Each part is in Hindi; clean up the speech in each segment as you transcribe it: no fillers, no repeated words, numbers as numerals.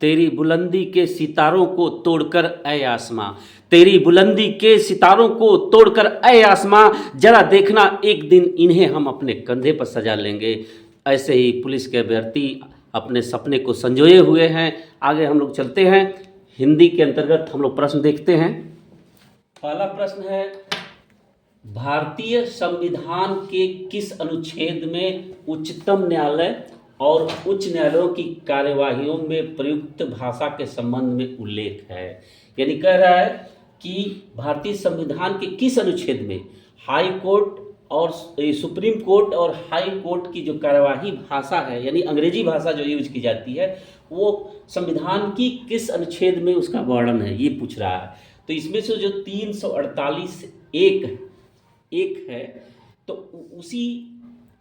तेरी बुलंदी के सितारों को तोड़कर ऐ आसमां, तेरी बुलंदी के सितारों को तोड़कर ऐ आसमां, जरा देखना एक दिन इन्हें हम अपने कंधे पर सजा लेंगे। ऐसे ही पुलिस के अभ्यर्थी अपने सपने को संजोए हुए हैं। आगे हम लोग चलते हैं, हिंदी के अंतर्गत हम लोग प्रश्न देखते हैं। पहला प्रश्न है, भारतीय संविधान के किस अनुच्छेद में उच्चतम न्यायालय और उच्च न्यायालयों की कार्यवाहियों में प्रयुक्त भाषा के संबंध में उल्लेख है? यानी कह रहा है कि भारतीय संविधान के किस अनुच्छेद में हाई कोर्ट और सुप्रीम कोर्ट और हाई कोर्ट की जो कार्यवाही भाषा है, यानी अंग्रेजी भाषा जो यूज की जाती है, वो संविधान की किस अनुच्छेद में उसका वर्णन है, ये पूछ रहा है। तो इसमें से जो 348 एक है, तो उसी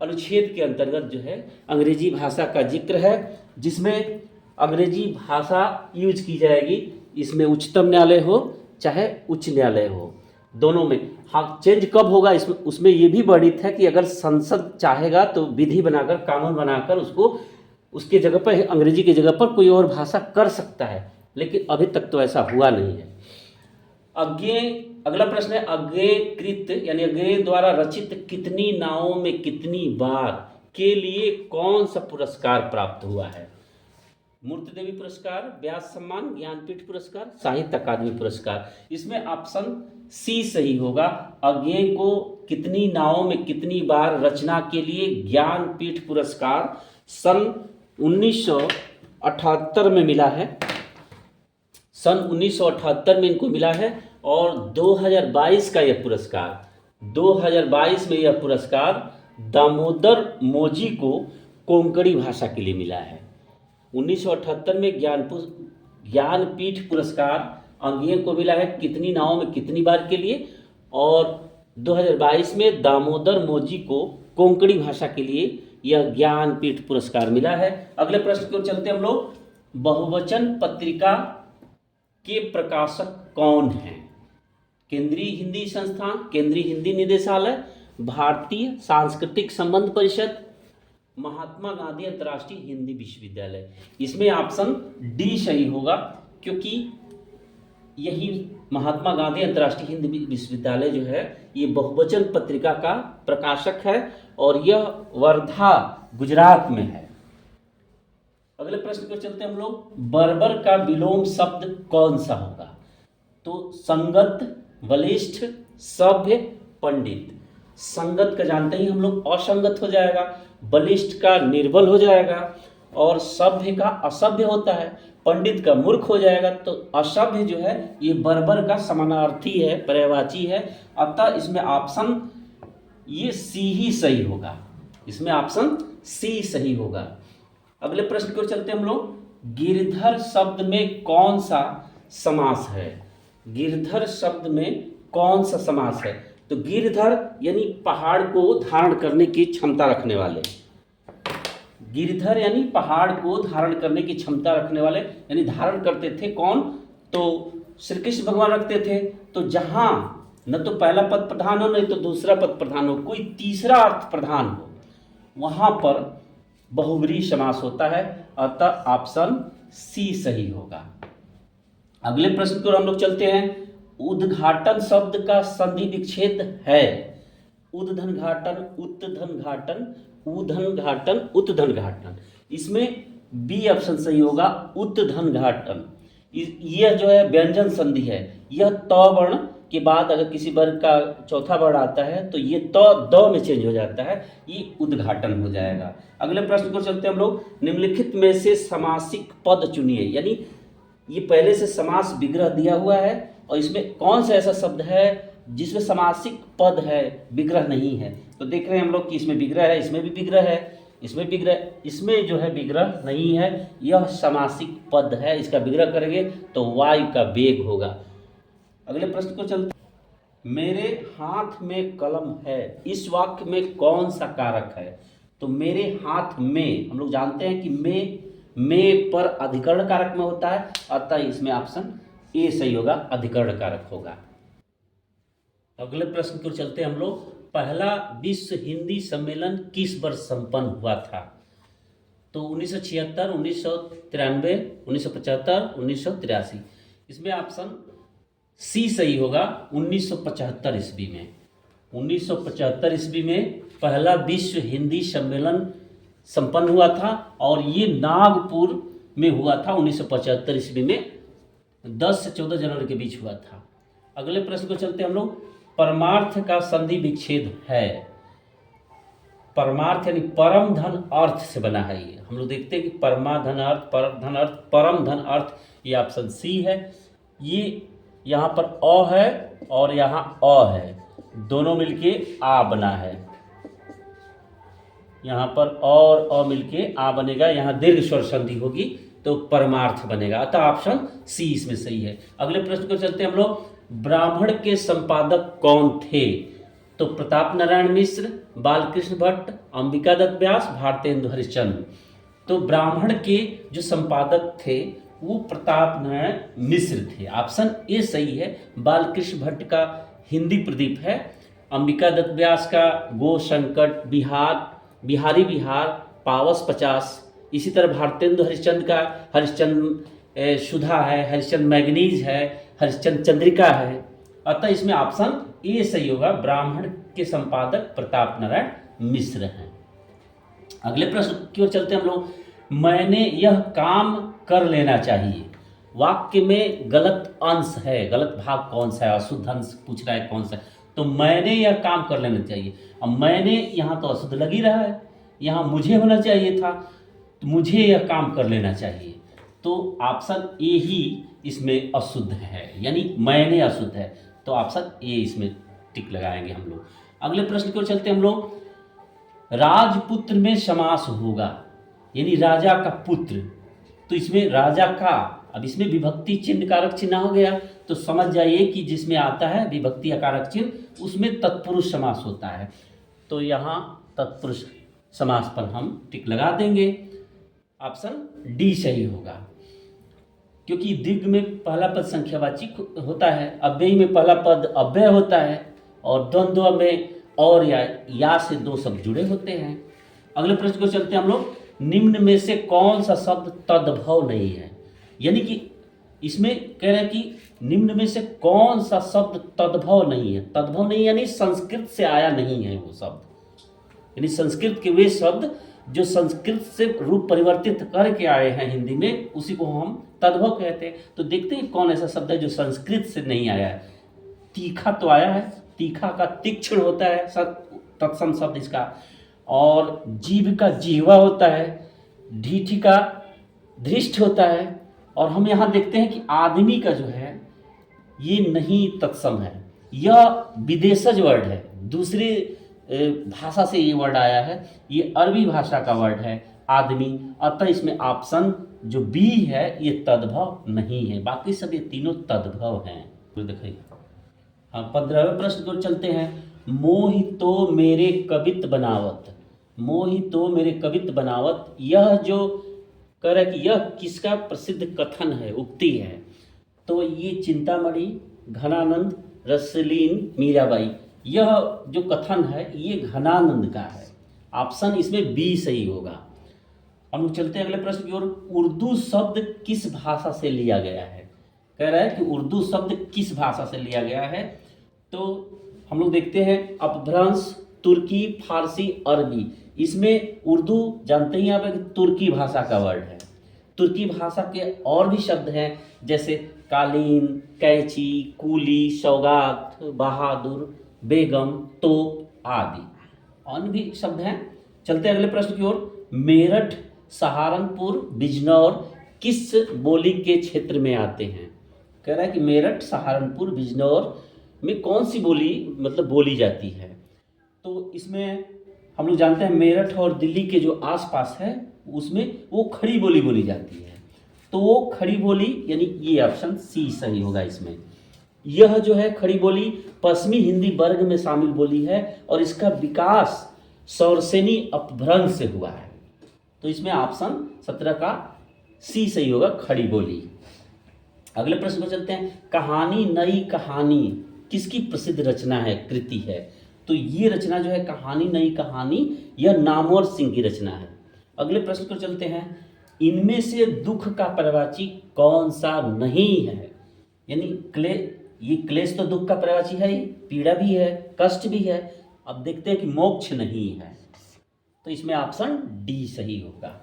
अनुच्छेद के अंतर्गत जो है अंग्रेजी भाषा का जिक्र है, जिसमें अंग्रेजी भाषा यूज की जाएगी। इसमें उच्चतम न्यायालय हो चाहे उच्च न्यायालय हो, दोनों में। हाँ, चेंज कब होगा इसमें, उसमें ये भी वर्णित है कि अगर संसद चाहेगा तो विधि बनाकर, कानून बनाकर उसको उसके जगह पर, अंग्रेजी की जगह पर कोई और भाषा कर सकता है, लेकिन अभी तक तो ऐसा हुआ नहीं है। अगला प्रश्न है, अज्ञेयकृत यानी अज्ञेय द्वारा रचित कितनी नावों में कितनी बार के लिए कौन सा पुरस्कार प्राप्त हुआ है? मूर्ति देवी पुरस्कार, व्यास सम्मान, ज्ञानपीठ पुरस्कार, साहित्य अकादमी पुरस्कार। इसमें ऑप्शन सी सही होगा। अज्ञेय को कितनी नावों में कितनी बार रचना के लिए ज्ञानपीठ पुरस्कार सन 1978 में मिला है। सन 1978 में इनको मिला है, और 2022 का यह पुरस्कार, 2022 में यह पुरस्कार दामोदर मोजी को कोंकणी भाषा के लिए मिला है। 1978 में ज्ञानपीठ पुरस्कार अज्ञेय को मिला है कितनी नावों में कितनी बार के लिए, और 2022 में दामोदर मोजी को कोंकणी भाषा के लिए यह ज्ञानपीठ पुरस्कार मिला है। अगले प्रश्न की ओर चलते हम लोग। बहुवचन पत्रिका के प्रकाशक कौन हैं? केंद्रीय हिंदी संस्थान, केंद्रीय हिंदी निदेशालय, भारतीय सांस्कृतिक संबंध परिषद, महात्मा गांधी अंतर्राष्ट्रीय हिंदी विश्वविद्यालय। इसमें ऑप्शन डी सही होगा, क्योंकि यही महात्मा गांधी अंतर्राष्ट्रीय हिंदी विश्वविद्यालय जो है ये बहुवचन पत्रिका का प्रकाशक है, और यह वर्धा गुजरात में है। अगले प्रश्न पर चलते हम लोग। बर्बर का विलोम शब्द कौन सा होगा? तो संगत, बलिष्ठ, सभ्य, पंडित। संगत का जानते ही हम लोग असंगत हो जाएगा, बलिष्ठ का निर्बल हो जाएगा, और सभ्य का असभ्य होता है, पंडित का मूर्ख हो जाएगा। तो असभ्य जो है ये बर्बर का समानार्थी है, पर्यायवाची है, अतः इसमें ऑप्शन ये सी ही सही होगा। इसमें ऑप्शन सी सही होगा। अगले प्रश्न को चलते हम लोग। गिरधर शब्द में कौन सा समास है? गिरधर शब्द में कौन सा समास है? तो गिरधर यानी पहाड़ को धारण करने की क्षमता रखने वाले। गिरधर यानी पहाड़ को धारण करने की क्षमता रखने वाले, यानी धारण करते थे कौन? तो श्री कृष्ण भगवान रखते थे। तो जहां न तो पहला पद प्रधान हो, नहीं तो दूसरा पद प्रधान हो, कोई तीसरा अर्थ प्रधान हो, वहां पर बहुव्रीहि समास होता है, अतः ऑप्शन सी सही होगा। अगले प्रश्न की ओर हम लोग चलते हैं। उद्घाटन शब्द का संधि विच्छेद है? उद्घाटन, उत्घाटन, उद्घाटन, उत्घाटन। इसमें बी ऑप्शन सही होगा, उत्घाटन। यह जो है व्यंजन संधि है, यह त वर्ण के बाद अगर किसी वर्ग का चौथा वर्ण आता है तो ये त द में चेंज हो जाता है, ये उद्घाटन हो जाएगा। अगले प्रश्न को चलते हम लोग। निम्नलिखित में से समासिक पद चुनिए, यानी ये पहले से समास विग्रह दिया हुआ है, और इसमें कौन सा ऐसा शब्द है जिसमें समासिक पद है, विग्रह नहीं है? तो देख रहे हैं हम लोग कि इसमें विग्रह है, इसमें भी विग्रह है, इसमें विग्रह, इसमें जो है विग्रह नहीं है, यह समासिक पद है। इसका विग्रह करेंगे तो वायु का वेग होगा। अगले प्रश्न को चलते। मेरे हाथ में कलम है, इस वाक्य में कौन सा कारक है? तो मेरे हाथ में, हम लोग जानते हैं कि में पर अधिकरण कारक में होता है, अतः इसमें ऑप्शन ए सही होगा, अधिकरण कारक होगा। अगले प्रश्न की ओर चलते हैं हम लोग। पहला विश्व हिंदी सम्मेलन किस वर्ष संपन्न हुआ था? तो 1976, 1993, 1975, 1983, इसमें ऑप्शन सी सही होगा। 1975 ईस्वी में, 1975 ईस्वी में पहला विश्व हिंदी सम्मेलन संपन्न हुआ था और ये नागपुर में हुआ था 1975 ईस्वी में, 10 से 14 जनवरी के बीच हुआ था। अगले प्रश्न को चलते हम लोग। परमार्थ का संधि विच्छेद है। परमार्थ यानी परम धन अर्थ से बना है ये। हम लोग देखते हैं कि परमा धन अर्थ, पर धन अर्थ, परम धन अर्थ, ये ऑप्शन सी है। ये यहाँ पर अ है और यहाँ अ है, दोनों मिलके आ बना है। यहाँ पर और अ मिलके आ बनेगा, यहाँ दीर्घ स्वर संधि होगी तो परमार्थ बनेगा, अतः ऑप्शन सी इसमें सही है। अगले प्रश्न को चलते हैं हम लोग। ब्राह्मण के संपादक कौन थे? तो प्रताप नारायण मिश्र, बालकृष्ण भट्ट, अंबिका दत्त व्यास, भारतेंदु हरिश्चंद्र। तो ब्राह्मण के जो संपादक थे वो प्रताप नारायण मिश्र थे, ऑप्शन ए सही है। बालकृष्ण भट्ट का हिंदी प्रदीप है, अंबिका दत्त व्यास का गो संकट, बिहारी बिहार, पावस 50, इसी तरह भारतेंदु हरिश्चंद्र का हरिश्चंद्र सुधा है, हरिश्चंद्र मैगनीज है, हरिश्चंद्र चंद्रिका है, अतः इसमें ऑप्शन ए सही होगा। ब्राह्मण के संपादक प्रताप नारायण मिश्र हैं। अगले प्रश्न की ओर चलते हैं हम लोग। मैंने यह काम कर लेना चाहिए, वाक्य में गलत अंश है, गलत भाग कौन सा है? अशुद्ध अंश पूछ रहा है कौन सा है, तो मैंने यह काम कर लेना चाहिए। अब मैंने यहाँ तो अशुद्ध लग ही रहा है, यहाँ मुझे होना चाहिए था, तो मुझे यह काम कर लेना चाहिए, तो ऑप्शन ए ही इसमें अशुद्ध है, यानी मैंने अशुद्ध है, तो ऑप्शन ए इसमें टिक लगाएंगे हम लोग। अगले प्रश्न की ओर चलते हैं हम लोग। राजपुत्र में समास होगा, यानी राजा का पुत्र, तो इसमें राजा का, अब इसमें विभक्ति चिन्ह कारक चिन्ह हो गया, तो समझ जाइए कि जिसमें आता है विभक्ति कारक चिन्ह उसमें तत्पुरुष समास होता है, तो यहाँ तत्पुरुष समास पर हम टिक लगा देंगे, ऑप्शन डी सही होगा। क्योंकि दिग्ग में पहला पद संख्यावाची होता है, अव्ययी में पहला पद अव्यय होता है, और द्वंद्व में और या से दो शब्द जुड़े होते हैं। अगले प्रश्न को चलते हैं हम लोग। निम्न में से कौन सा शब्द तद्भव नहीं है? यानी कि इसमें कह रहे हैं कि निम्न में से कौन सा शब्द तद्भव नहीं है। तद्भव नहीं यानी संस्कृत से आया नहीं है वो शब्द, यानी संस्कृत के वे शब्द जो संस्कृत से रूप परिवर्तित करके आए हैं हिंदी में, उसी को हम तद्भव कहते हैं। तो देखते हैं कौन ऐसा शब्द है जो संस्कृत से नहीं आया है। तीखा तो आया है, तीखा का तीक्ष्ण होता है तत्सम शब्द इसका, और जीभ का जिह्वा होता है, ढीठी का धृष्ट होता है, और हम यहाँ देखते हैं कि आदमी का जो है ये नहीं तत्सम है, यह विदेशज वर्ड है, दूसरी भाषा से ये वर्ड आया है, ये अरबी भाषा का वर्ड है आदमी, अतः इसमें ऑप्शन जो बी है ये तद्भव नहीं है, बाकी सब ये तीनों तद्भव हैं। देखिए हाँ, 15वें प्रश्न को चलते हैं। मोहितो मेरे कवित बनावत, मोहितो मेरे कवित बनावत, यह जो कह रहा है कि यह किसका प्रसिद्ध कथन है, उक्ति है, तो ये चिंतामणि, घनानंद, रसलीन, मीराबाई, यह जो कथन है ये घनानंद का है, ऑप्शन इसमें बी सही होगा। हम लोग चलते हैं अगले प्रश्न की ओर। उर्दू शब्द किस भाषा से लिया गया है? कह रहा है कि उर्दू शब्द किस भाषा से लिया गया है, तो हम लोग देखते हैं अपभ्रंश, तुर्की, फारसी, अरबी। इसमें उर्दू जानते ही आप कि तुर्की भाषा का वर्ड है। तुर्की भाषा के और भी शब्द हैं जैसे कालीन, कैंची, कूली, सौगात, बहादुर, बेगम, तोप आदि अन्य भी शब्द हैं। चलते हैं अगले प्रश्न की ओर। मेरठ, सहारनपुर, बिजनौर किस बोली के क्षेत्र में आते हैं? कह रहा है कि मेरठ, सहारनपुर, बिजनौर में कौन सी बोली मतलब बोली जाती है, तो इसमें हम लोग जानते हैं मेरठ और दिल्ली के जो आसपास है उसमें वो खड़ी बोली बोली जाती है, तो वो खड़ी बोली यानी ये ऑप्शन सी सही होगा इसमें। यह जो है खड़ी बोली पश्चिमी हिंदी वर्ग में शामिल बोली है और इसका विकास सौरसेनी अपभ्रंश से हुआ है, तो इसमें ऑप्शन 17 का सी सही होगा, खड़ी बोली। अगले प्रश्न पर चलते हैं। कहानी नई कहानी किसकी प्रसिद्ध रचना है, कृति है? तो ये रचना जो है कहानी नई कहानी, यह नामवर सिंह की रचना है। अगले प्रश्न को चलते हैं। इनमें से दुख का पर्यायवाची कौन सा नहीं है? यानी ये क्लेश तो दुख का पर्यायवाची है ही, पीड़ा भी है, कष्ट भी है। अब देखते हैं कि मोक्ष नहीं है, तो इसमें ऑप्शन डी सही होगा।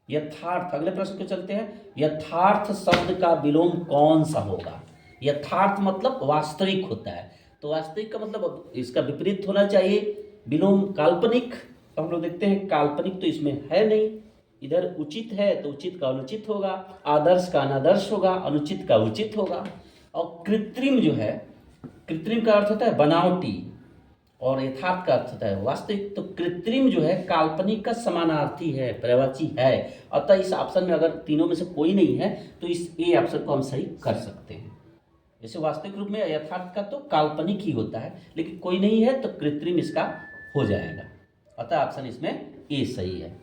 यथार्थ, अगले प्रश्न को चलते हैं। यथार्थ शब्द का विलोम कौन सा होगा? यथार्थ मतलब वास्तविक होता है, तो वास्तविक का मतलब इसका विपरीत होना चाहिए। विलोम काल्पनिक, तो हम लोग देखते हैं काल्पनिक तो इसमें है नहीं। इधर उचित है तो उचित का अनुचित होगा, आदर्श का अनादर्श होगा, अनुचित का उचित होगा। और कृत्रिम जो है, कृत्रिम का अर्थ होता है बनावटी और यथार्थ का अर्थ होता है वास्तविक। तो कृत्रिम जो है काल्पनिक का समानार्थी है, पर्यायवाची है। अतः इस ऑप्शन में अगर तीनों में से कोई नहीं है तो इस ए ऑप्शन को हम सही कर सकते हैं। जैसे वास्तविक रूप में यथार्थ का तो काल्पनिक ही होता है, लेकिन कोई नहीं है तो कृत्रिम इसका हो जाएगा। अतः ऑप्शन इसमें ए सही है।